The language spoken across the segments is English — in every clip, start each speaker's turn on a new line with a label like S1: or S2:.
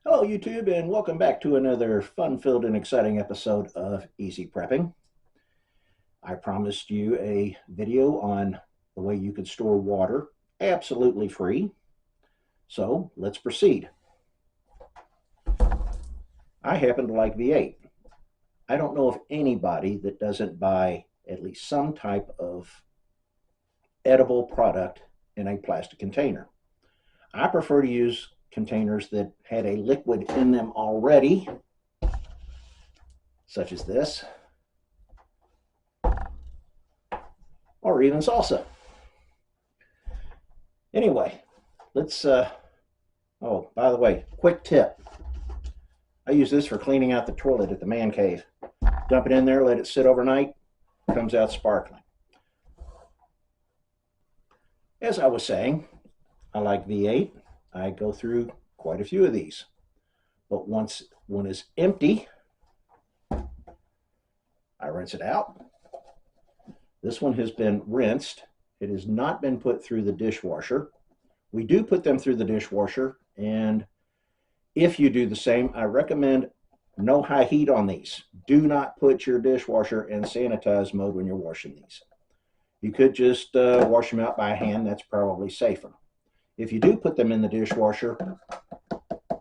S1: Hello YouTube and welcome back to another fun-filled and exciting episode of Easy Prepping. I promised you a video on the way you could store water absolutely free. So let's proceed. I happen to like V8. I don't know of anybody that doesn't buy at least some type of edible product in a plastic container. I prefer to use containers that had a liquid in them already, such as this, or even salsa. Anyway, let's, oh, by the way, quick tip. I use this for cleaning out the toilet at the man cave. Dump it in there, let it sit overnight, comes out sparkling. As I was saying, I like V8. I go through quite a few of these. But once one is empty, I rinse it out. This one has been rinsed. It has not been put through the dishwasher. We do put them through the dishwasher, and if you do the same, I recommend no high heat on these. Do not put your dishwasher in sanitize mode when you're washing these. You could just wash them out by hand. That's probably safer. If you do put them in the dishwasher,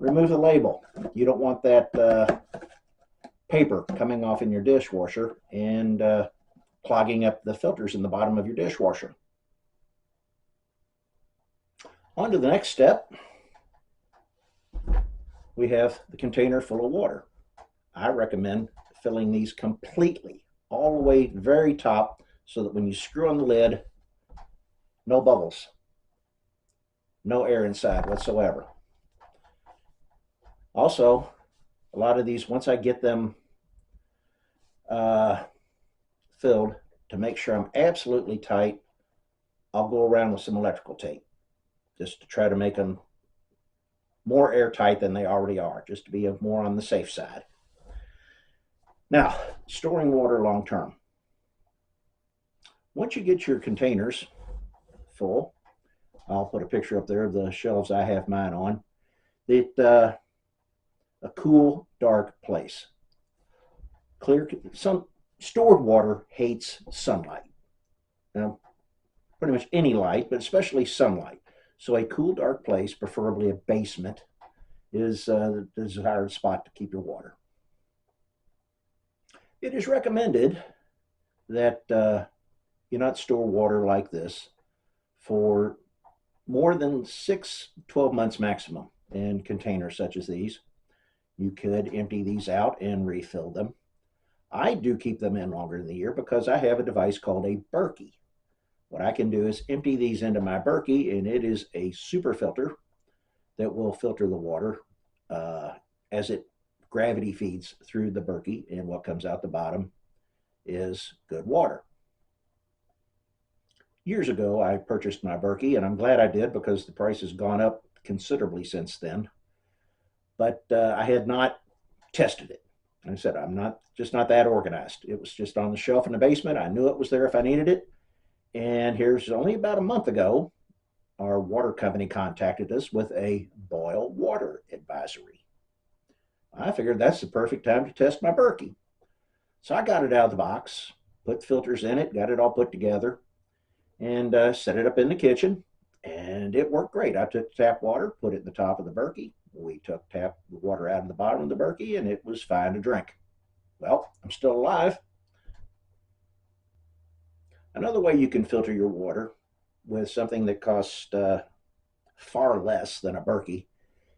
S1: remove the label. You don't want that paper coming off in your dishwasher and clogging up the filters in the bottom of your dishwasher. On to the next step. We have the container full of water. I recommend filling these completely, all the way very top, so that when you screw on the lid, no bubbles. No air inside whatsoever. Also, a lot of these, once I get them filled, to make sure I'm absolutely tight, I'll go around with some electrical tape just to try to make them more airtight than they already are, just to be more on the safe side. Now, storing water long term. Once you get your containers full, I'll put a picture up there of the shelves I have mine on. A cool, dark place. Some stored water hates sunlight. Now, pretty much any light, but especially sunlight. So a cool, dark place, preferably a basement, is the desired spot to keep your water. It is recommended that you not store water like this for more than 12 months maximum in containers such as these. You could empty these out and refill them. I do keep them in longer than a year because I have a device called a Berkey. What I can do is empty these into my Berkey, and it is a super filter that will filter the water as it gravity feeds through the Berkey, and what comes out the bottom is good water. Years ago, I purchased my Berkey, and I'm glad I did because the price has gone up considerably since then. But I had not tested it. I said, I'm just not that organized. It was just on the shelf in the basement. I knew it was there if I needed it. And here's only about a month ago, our water company contacted us with a boil water advisory. I figured that's the perfect time to test my Berkey. So I got it out of the box, put filters in it, got it all put together, and set it up in the kitchen, and it worked great. I took tap water, put it in the top of the Berkey. We took tap water out of the bottom of the Berkey, and it was fine to drink. Well, I'm still alive. Another way you can filter your water with something that costs far less than a Berkey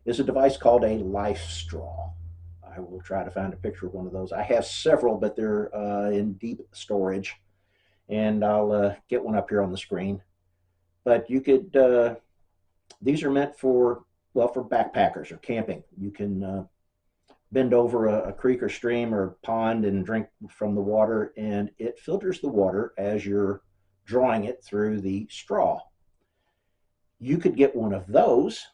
S1: is a device called a life straw. I will try to find a picture of one of those. I have several, but they're in deep storage, and I'll get one up here on the screen. But you could, these are meant for, well, for backpackers or camping. You can bend over a creek or stream or pond and drink from the water, and it filters the water as you're drawing it through the straw. You could get one of those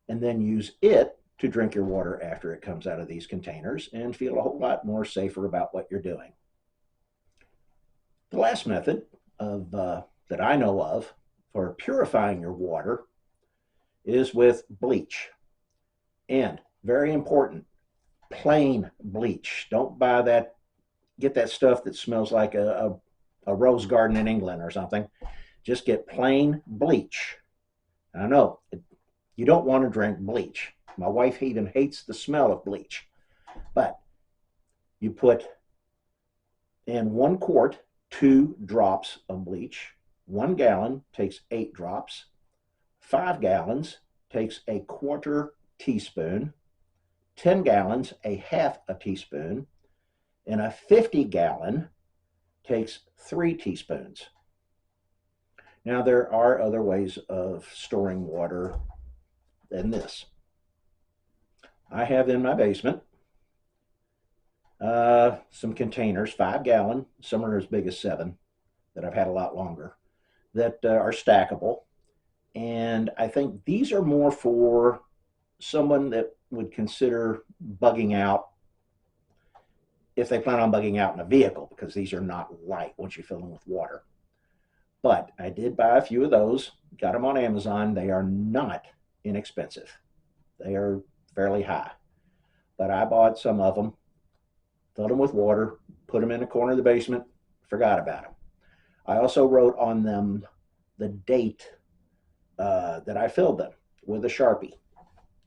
S1: and then use it to drink your water after it comes out of these containers and feel a whole lot more safer about what you're doing. The last method that I know of for purifying your water is with bleach. And Very important. Plain bleach. Don't buy that, get that stuff that smells like a rose garden in England or something. Just get plain bleach. I know you don't want to drink bleach. My wife even hates the smell of bleach. But you put in 1 quart 2 drops of bleach. 1 gallon takes 8 drops. 5 gallons takes a 1/4 teaspoon. 10 gallons, a 1/2 a teaspoon. And a 50-gallon takes 3 teaspoons. Now, there are other ways of storing water than this. I have in my basement some containers, 5-gallon, some are as big as 7, that I've had a lot longer, that are stackable. And I think these are more for someone that would consider bugging out, if they plan on bugging out in a vehicle, because these are not light once you fill them with water. But I did buy a few of those, got them on Amazon. They are not inexpensive. They are fairly high. But I bought some of them, filled them with water, put them in a corner of the basement, forgot about them. I also wrote on them the date that I filled them with a Sharpie,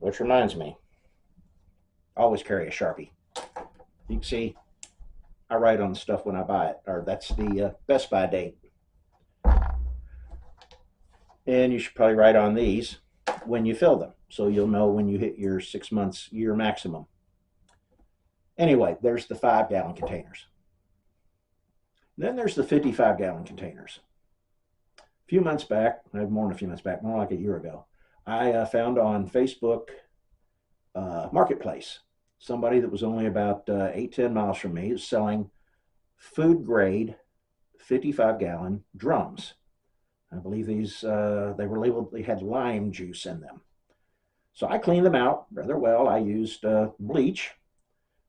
S1: which reminds me, I always carry a Sharpie. You can see I write on stuff when I buy it, or that's the Best Buy date. And you should probably write on these when you fill them, so you'll know when you hit your 6 months, year maximum. Anyway, there's the 5-gallon containers. Then there's the 55-gallon containers. A few months back, more than a few months back, more like a year ago, I found on Facebook Marketplace somebody that was only about 8-10 miles from me, is selling food grade 55-gallon drums. I believe these, they were labeled, they had lime juice in them. So I cleaned them out rather well. I used bleach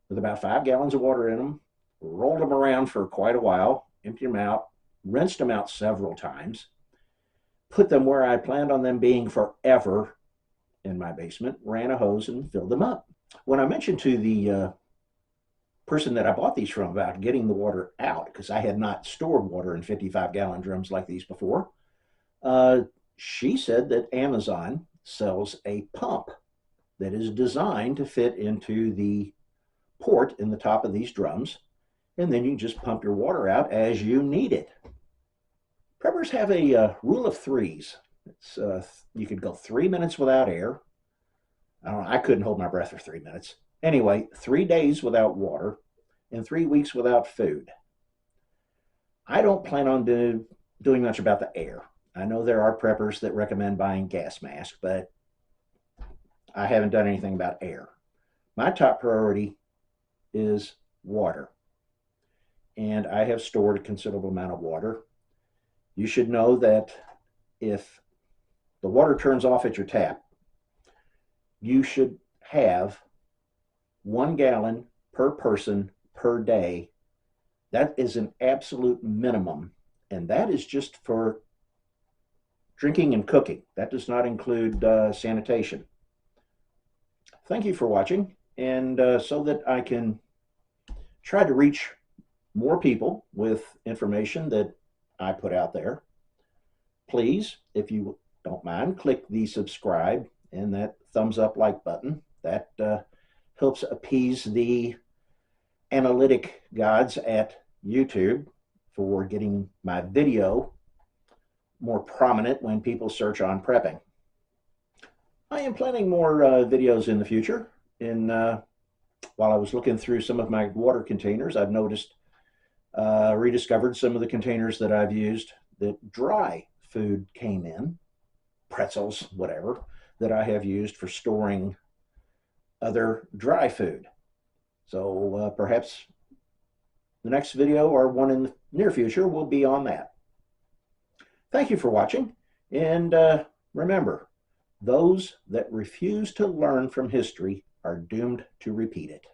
S1: with about 5 gallons of water in them, rolled them around for quite a while, emptied them out, rinsed them out several times, put them where I planned on them being forever in my basement, ran a hose and filled them up. When I mentioned to the person that I bought these from about getting the water out, because I had not stored water in 55-gallon drums like these before, she said that Amazon sells a pump that is designed to fit into the port in the top of these drums, and then you just pump your water out as you need it. Preppers have a rule of threes. It's, you could go 3 minutes without air. I couldn't hold my breath for 3 minutes. Anyway, 3 days without water and 3 weeks without food. I don't plan on doing much about the air. I know there are preppers that recommend buying gas masks, but I haven't done anything about air. My top priority is water, and I have stored a considerable amount of water. You should know that if the water turns off at your tap, you should have 1 gallon per person per day. That is an absolute minimum, and that is just for drinking and cooking. That does not include sanitation. Thank you for watching, and so that I can try to reach more people with information that I put out there, please, if you don't mind, click the subscribe and that thumbs up like button. That helps appease the analytic gods at YouTube for getting my video more prominent when people search on prepping. I am planning more videos in the future. While I was looking through some of my water containers, I've noticed, rediscovered some of the containers that I've used that dry food came in, pretzels, whatever, that I have used for storing other dry food. So perhaps the next video or one in the near future will be on that. Thank you for watching, and remember, those that refuse to learn from history are doomed to repeat it.